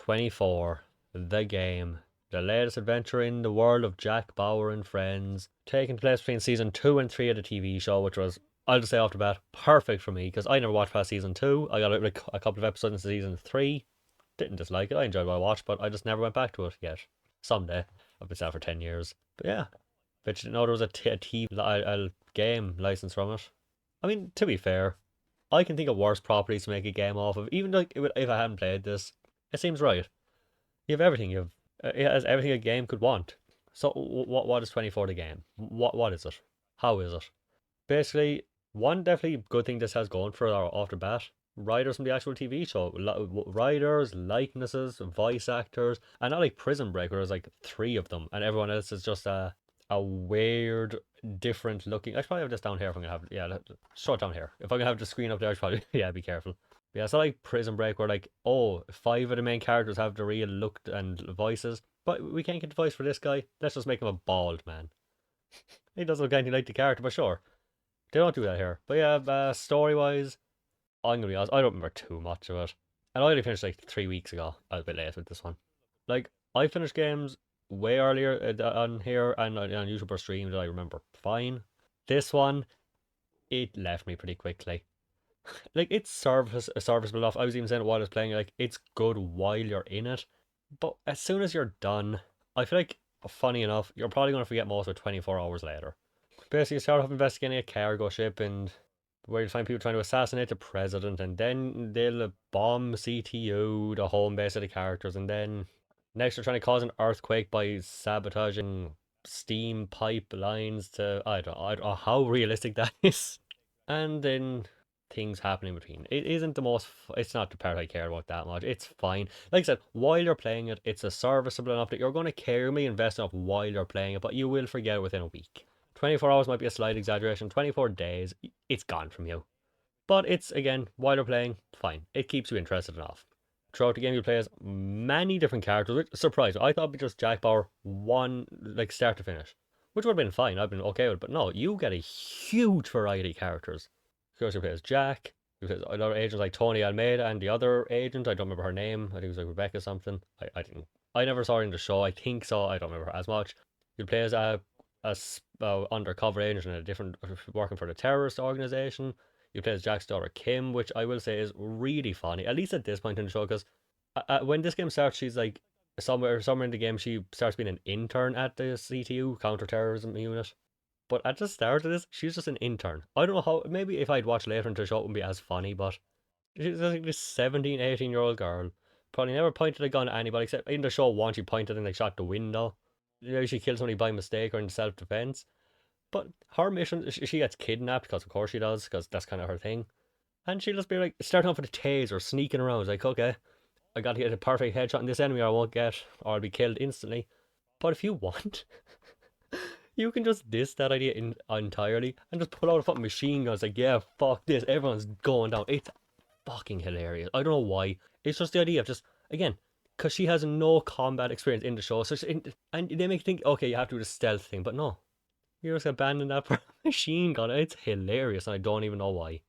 24, the game, the latest adventure in the world of Jack Bauer and friends, taking place between season 2 and 3 of the TV show, which was, I'll just say off the bat, perfect for me because I never watched past season 2. I got a couple of episodes into season 3, didn't dislike it. I enjoyed what I watched, but I just never went back to it yet. Someday. I've been sad for 10 years. But yeah, bet you didn't know there was a game license from it. I mean, to be fair, I can think of worse properties to make a game off of. Even like if I hadn't played this, it seems right. You have everything. It has everything a game could want. So what is 24 the game? What is it? How is it? Basically, one definitely good thing this has going for it off the bat. Writers from the actual TV show, writers, likenesses, voice actors, and not like Prison Break, where there's like three of them, and everyone else is just a weird, different looking. I should probably have this down here if I'm gonna have show it down here. If I'm gonna have the screen up there, I should probably yeah, be careful. Yeah, it's not like Prison Break where like, oh, five of the main characters have the real look and voices, but we can't get the voice for this guy. Let's just make him a bald man. He doesn't look anything like the character, but sure. They don't do that here. But yeah, story wise, I'm gonna be honest, I don't remember too much of it. And I only finished like 3 weeks ago. I was a bit late with this one. Like, I finished games way earlier on here and on YouTube or stream that I remember fine. This one, it left me pretty quickly. Like, it's serviceable enough. I was even saying it while I was playing, like, it's good while you're in it. But as soon as you're done, I feel like, funny enough, you're probably going to forget most of it 24 hours later. Basically, you start off investigating a cargo ship and where you find people trying to assassinate the president, and then they'll bomb CTU, the home base of the characters, and then next they're trying to cause an earthquake by sabotaging steam pipelines to I don't know how realistic that is. And then things happen in between. It isn't the most. It's not the part I care about that much. It's fine. Like I said, while you're playing it, it's a serviceable enough that you're going to care me invest enough while you're playing it, but you will forget it within a week. 24 hours might be a slight exaggeration. 24 days, it's gone from you. But it's, again, while you're playing, fine. It keeps you interested enough. Throughout the game, you play as many different characters, which surprised me. I thought it'd be just Jack Bauer, one, like, start to finish. Which would have been fine. I've been okay with it. But no, you get a huge variety of characters. Of course, you play as Jack. You play as other agents like Tony Almeida and the other agent. I don't remember her name. I think it was like Rebecca something. I didn't. I never saw her in the show. I think so. I don't remember her as much. You play as a undercover agent in a different, working for the terrorist organization. You play as Jack's daughter Kim, which I will say is really funny, at least at this point in the show, because when this game starts, she's like somewhere in the game she starts being an intern at the CTU counterterrorism unit. But at the start of this, she's just an intern. I don't know how. Maybe if I'd watch later into the show, it wouldn't be as funny. But she's like this 17, 18-year-old girl. Probably never pointed a gun at anybody except in the show once she pointed and like shot the window. You know, she killed somebody by mistake or in self defense. But her mission, she gets kidnapped because of course she does, because that's kind of her thing. And she'll just be like starting off with a taser, sneaking around. It's like, okay, I got to get a perfect headshot on this enemy, or I won't get, or I'll be killed instantly. But if you want, you can just diss that idea entirely and just pull out a fucking machine gun. It's like, yeah, fuck this, everyone's going down. It's fucking hilarious. I don't know why. It's just the idea of just, again, because she has no combat experience in the show. So and they make you think, okay, you have to do the stealth thing, but no. You just abandon that for a machine gun. It's hilarious, and I don't even know why.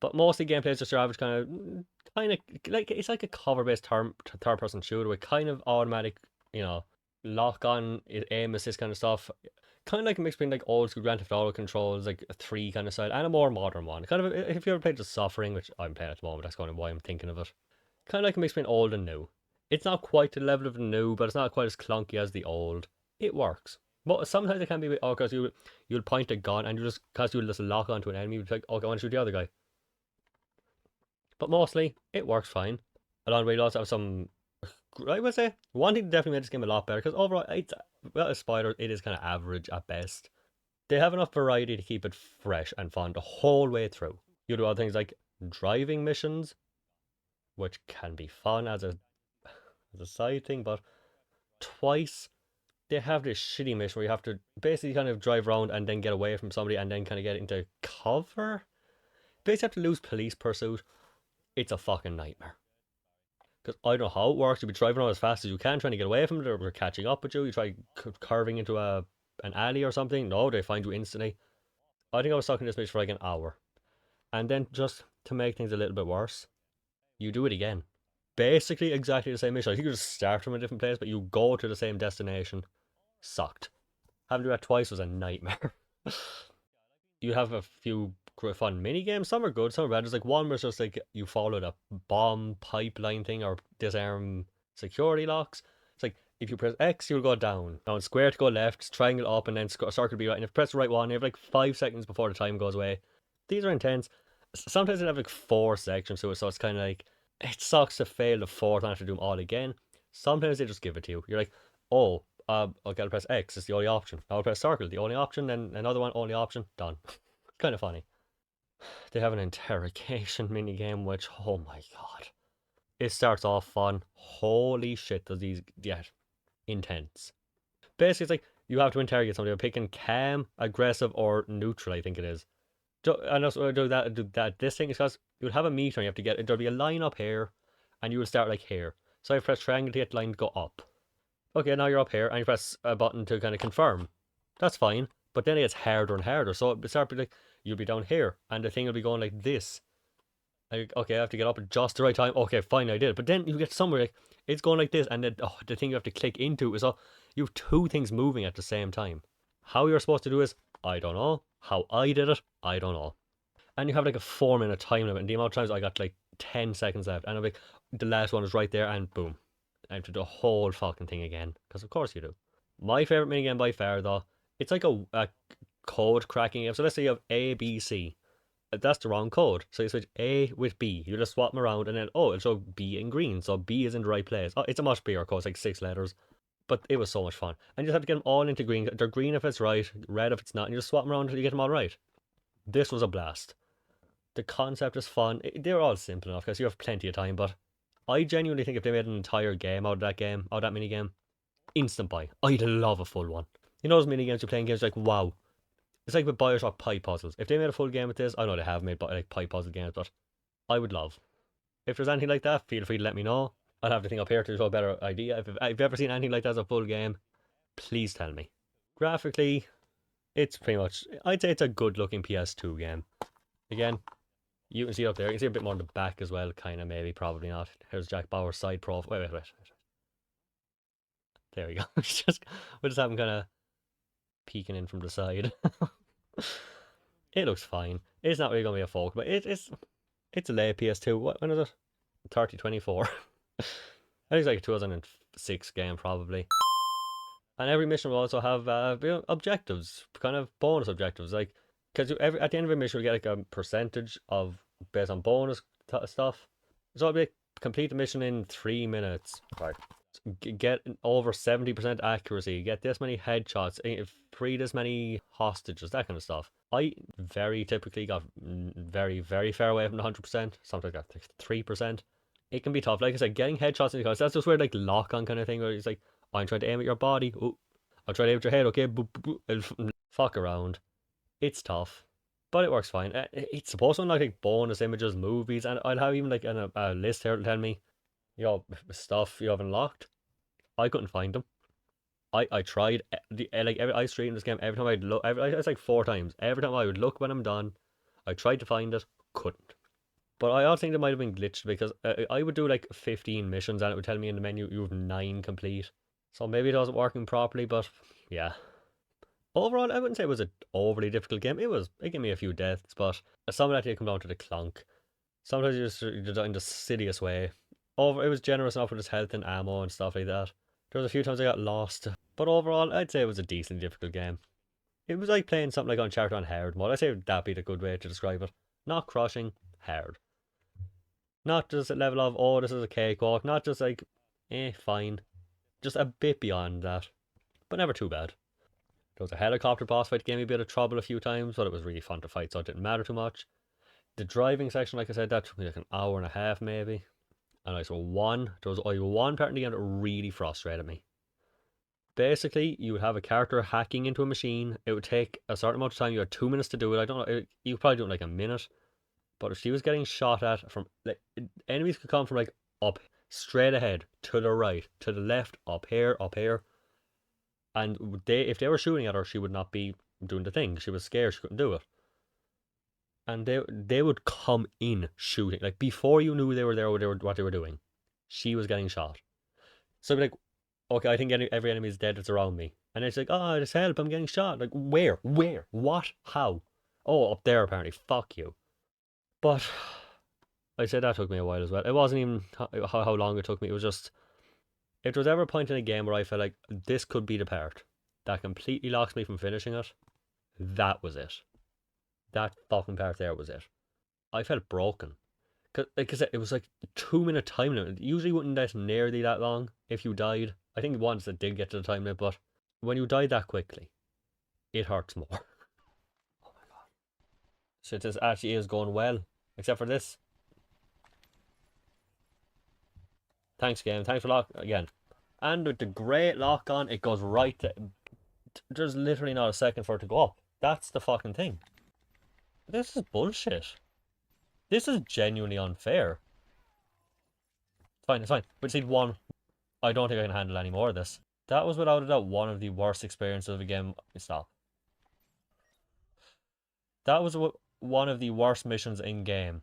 But mostly gameplay is just your average kind of like it's like a cover-based third-person shooter with kind of automatic, you know, lock-on aim assist kind of stuff. Kind of like a mix between like old school Grand Theft Auto controls, like a 3 kind of style, and a more modern one. Kind of if you ever played The Suffering, which I'm playing at the moment, that's kind of why I'm thinking of it. Kind of like a mix between old and new. It's not quite the level of the new, but it's not quite as clunky as the old. It works. But sometimes it can be a bit awkward because you'll point a gun and you'll just lock onto an enemy. You'll be like, okay, I want to shoot the other guy. But mostly, it works fine. Along the way, you also have some, I would say, one thing that definitely made this game a lot better, because overall, well, as Spider, it is kind of average at best. They have enough variety to keep it fresh and fun the whole way through. You do other things like driving missions, which can be fun as a side thing, but twice they have this shitty mission where you have to basically kind of drive around and then get away from somebody and then kind of get into cover. Basically have to lose police pursuit. It's a fucking nightmare. Because I don't know how it works. You'll be driving around as fast as you can, trying to get away from it, or they're catching up with you. You try curving into an alley or something. No, they find you instantly. I think I was stuck in this mission for like an hour. And then just to make things a little bit worse, you do it again. basically exactly the same mission. I think you just start from a different place, but you go to the same destination. Sucked. Having to do that twice was a nightmare. You have a few fun mini games. Some are good, some are bad. There's like one where it's just like you follow the bomb pipeline thing or disarm security locks. It's like if you press X, you'll go down. Now, square to go left, triangle up, and then circle to be right. And if you press the right one, you have like 5 seconds before the time goes away. These are intense. Sometimes they have like 4 sections to it, so it's kind of like it sucks to fail the fourth and have to do them all again. Sometimes they just give it to you. You're like, oh, I gotta press X. It's the only option. Now I'll press circle, the only option. Then another one, only option. Done. Kind of funny. They have an interrogation mini game, which oh my god, it starts off fun. Holy shit, does these get intense? Basically, it's like you have to interrogate somebody. You're picking calm, aggressive, or neutral. I think it is. And also do that. This thing is because you'll have a meter. And you have to get there'll be a line up here, and you will start like here. So I press triangle to get the line to go up. Okay, now you're up here, and you press a button to kind of confirm. That's fine, but then it gets harder and harder. So it starts like you'll be down here, and the thing will be going like this. Like, okay, I have to get up at just the right time. Okay, fine, I did. But then you get somewhere like it's going like this, and then the thing you have to click into is you have two things moving at the same time. How you're supposed to do is I don't know. How I did it, I don't know. And you have like a 4 minute time limit, and the amount of times I got like 10 seconds left, and I'm like, the last one is right there, and boom, I have to do the whole fucking thing again, because of course you do. My favorite minigame by far, though, it's like a code cracking game. So let's say you have A, B, C. That's the wrong code. So you switch A with B. You just swap them around, and then it'll show B in green. So B is in the right place. Oh, it's a much bigger code. It's like 6 letters. But it was so much fun. And you just have to get them all into green. They're green if it's right, red if it's not, and you just swap them around until you get them all right. This was a blast. The concept is fun. They're all simple enough because you have plenty of time, but I genuinely think if they made an entire game out of that mini game, instant buy. I'd love a full one. You know those mini games you play in games like wow. It's like with Bioshock pipe puzzles. If they made a full game with this, I know they have made like pipe puzzle games, but I would love. If there's anything like that, feel free to let me know. I'll have the thing up here to show a better idea. If you've ever seen anything like that as a full game, please tell me. Graphically, it's pretty much, I'd say it's a good looking PS2 game. Again, you can see it up there. You can see a bit more in the back as well, kind of, maybe, probably not. Here's Jack Bauer's side profile. Wait. There we go. We'll just have him kind of peeking in from the side. It looks fine. It's not really going to be a folk, but it's a late PS2. When is it? 3024. I think it's like a 2006 game, probably. And every mission will also have objectives, kind of bonus objectives. Like, because at the end of a mission, you get like a percentage of based on bonus stuff. So it'll be like, complete the mission in 3 minutes. Right. Get over 70% accuracy. Get this many headshots. Free this many hostages. That kind of stuff. I very typically got very, very far away from the 100%. Sometimes I got 3%. It can be tough. Like I said, getting headshots in the that's just where like lock on kind of thing where it's like, I'm trying to aim at your body. Oh, I'll try to aim at your head. Okay, boop, boop, boop. Fuck around. It's tough, but it works fine. It's supposed to unlock like bonus images, movies, and I'll have even like a list here to tell me, stuff you have unlocked. I couldn't find them. I tried I streamed this game every time I'd look. It's like 4 times. Every time I would look when I'm done, I tried to find it, couldn't. But I also think it might have been glitched because I would do like 15 missions and it would tell me in the menu you have 9 complete. So maybe it wasn't working properly, but yeah. Overall, I wouldn't say it was an overly difficult game. It gave me a few deaths, but some of that did come down to the clunk. Sometimes you just in the silliest way. It was generous enough with his health and ammo and stuff like that. There was a few times I got lost, but overall, I'd say it was a decently difficult game. It was like playing something like Uncharted on hard mode. I'd say that'd be the good way to describe it. Not crushing, hard. Not just a level of, oh, this is a cakewalk. Not just like, fine. Just a bit beyond that. But never too bad. There was a helicopter boss fight that gave me a bit of trouble a few times, but it was really fun to fight, so it didn't matter too much. The driving section, like I said, that took me like an hour and a half maybe. And there was only one part in the game that really frustrated me. Basically, you would have a character hacking into a machine. It would take a certain amount of time. You had 2 minutes to do it. I don't know. You could probably do it in like a minute. But if she was getting shot at from like enemies could come from like up straight ahead, to the right, to the left, up here, and if they were shooting at her, she would not be doing the thing. She was scared. She couldn't do it. And they would come in shooting like before you knew they were there. What they were doing. she was getting shot. So I'd be like, okay, I think every enemy is dead that's around me. And it's like, oh, just help, I'm getting shot. Like, where? Where? What? How? Oh, up there apparently. Fuck you. But I said that took me a while as well. It wasn't even how long it took me. It was just, if there was ever a point in a game where I felt like this could be the part that completely locks me from finishing it, that was it. That fucking part there was it. I felt broken. Cause, like I said, it was like 2 minute time limit. It usually wouldn't get nearly that long if you died. I think once it did get to the time limit, but when you die that quickly, it hurts more. Oh my god. So this actually is going well. Except for this. Thanks, game. Thanks for lock again. And with the great lock on, it goes right to. There's literally not a second for it to go up. That's the fucking thing. This is bullshit. This is genuinely unfair. It's fine, it's fine. We just need one. I don't think I can handle any more of this. That was without a doubt one of the worst experiences of a game. Stop. That was one of the worst missions in game.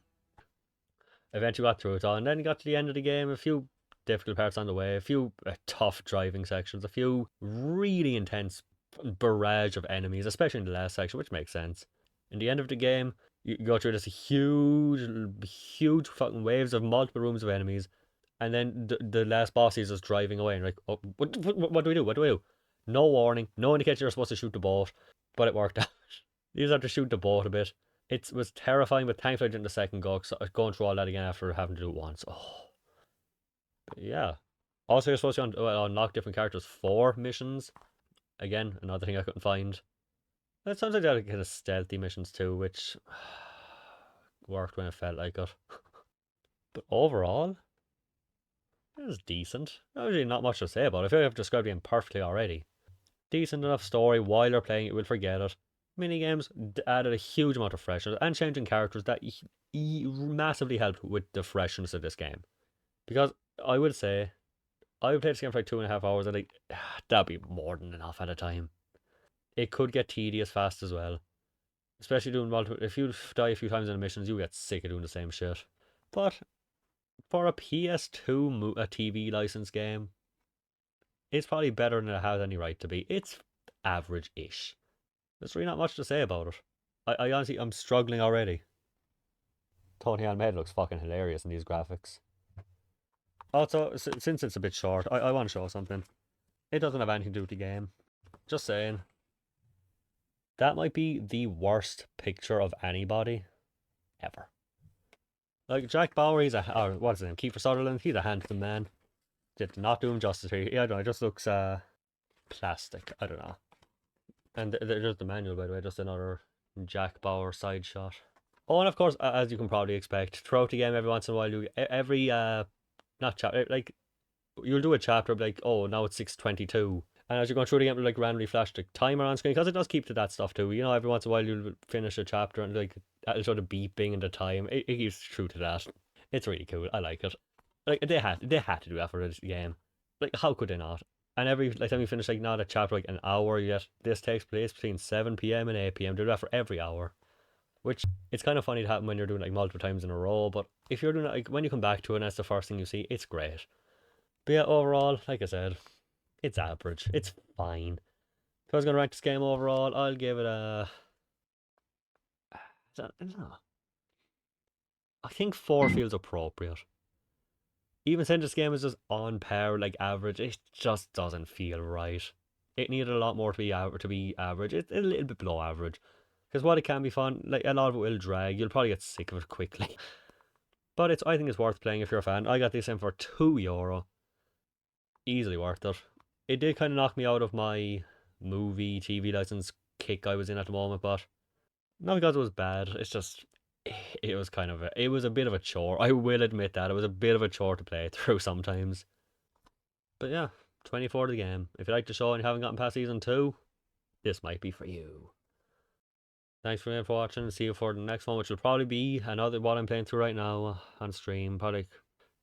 Eventually got through it all, and then you got to the end of the game. A few difficult parts on the way, a few tough driving sections, a few really intense barrage of enemies, especially in the last section, which makes sense. In the end of the game, you go through this huge fucking waves of multiple rooms of enemies, and then the last boss is just driving away, and you're like, oh, what do we do? What do we do? No warning, no indication you're supposed to shoot the boat, but it worked out. You just have to shoot the boat a bit. It was terrifying, but thankfully I didn't the second go, so going through all that again after having to do it once. Oh, but yeah. Also, you're supposed to unlock different characters for missions. Again, another thing I couldn't find. It sounds like they had kind of stealthy missions too, which worked when it felt like it. But overall, it was decent. Actually, not much to say about it. I feel like I've described the game perfectly already. Decent enough story. While you're playing it, you will forget it. Minigames added a huge amount of freshness, and changing characters that massively helped with the freshness of this game. Because I would say, I would play this game for like 2.5 hours, and like, that'd be more than enough at a time. It could get tedious fast as well. Especially doing multiple. If you die a few times in the missions, you get sick of doing the same shit. But for a PS2 a TV license game, it's probably better than it has any right to be. It's average-ish. There's really not much to say about it. I honestly, I'm struggling already. Tony Almeida looks fucking hilarious in these graphics. Also, since it's a bit short, I want to show something. It doesn't have anything to do with the game. Just saying. That might be the worst picture of anybody ever. Like, Jack Bauer, or what's his name? Kiefer Sutherland, he's a handsome man. Did not do him justice here. Yeah, I don't know, it just looks plastic. I don't know. And there's the manual, by the way, just another Jack Bauer side shot. Oh, and of course, as you can probably expect, throughout the game, every once in a while, every not chapter, like you'll do a chapter like, oh, now it's 6:22, and as you're going through the game, it'll like randomly flash the timer on screen because it does keep to that stuff too. You know, every once in a while you'll finish a chapter and like it'll sort of beeping and the time. It keeps true to that. It's really cool. I like it. Like they had to do that for this game. Like how could they not? And every like time you finish like not a chapter like an hour yet, this takes place between 7 p.m. and 8 p.m. They do that for every hour. Which it's kind of funny to happen when you're doing like multiple times in a row, but if you're doing it like when you come back to it and that's the first thing you see, it's great. But yeah, overall, like I said, it's average. It's fine. If I was gonna rank this game overall, I'll give it a. I don't know. I think 4 feels appropriate. Even since this game is just on par, like average, it just doesn't feel right. It needed a lot more to be average. It's a little bit below average. Because while it can be fun, like a lot of it will drag. You'll probably get sick of it quickly. But I think it's worth playing if you're a fan. I got this in for €2. Easily worth it. It did kind of knock me out of my movie, TV license kick I was in at the moment, but not because it was bad. It's just, it was it was a bit of a chore. I will admit that. It was a bit of a chore to play through sometimes. But yeah, 24 the game. If you like the show and you haven't gotten past season 2, this might be for you. Thanks for watching. See you for the next one, which will probably be another what I'm playing through right now on stream. Probably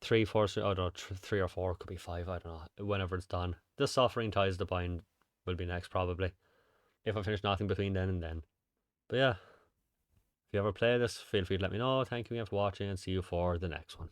3, 4, I don't know, 3 or 4, could be 5, I don't know. Whenever it's done. The Suffering Ties the Bind will be next, probably. If I finish nothing between then and then. But yeah, if you ever play this, feel free to let me know. Thank you again for watching and see you for the next one.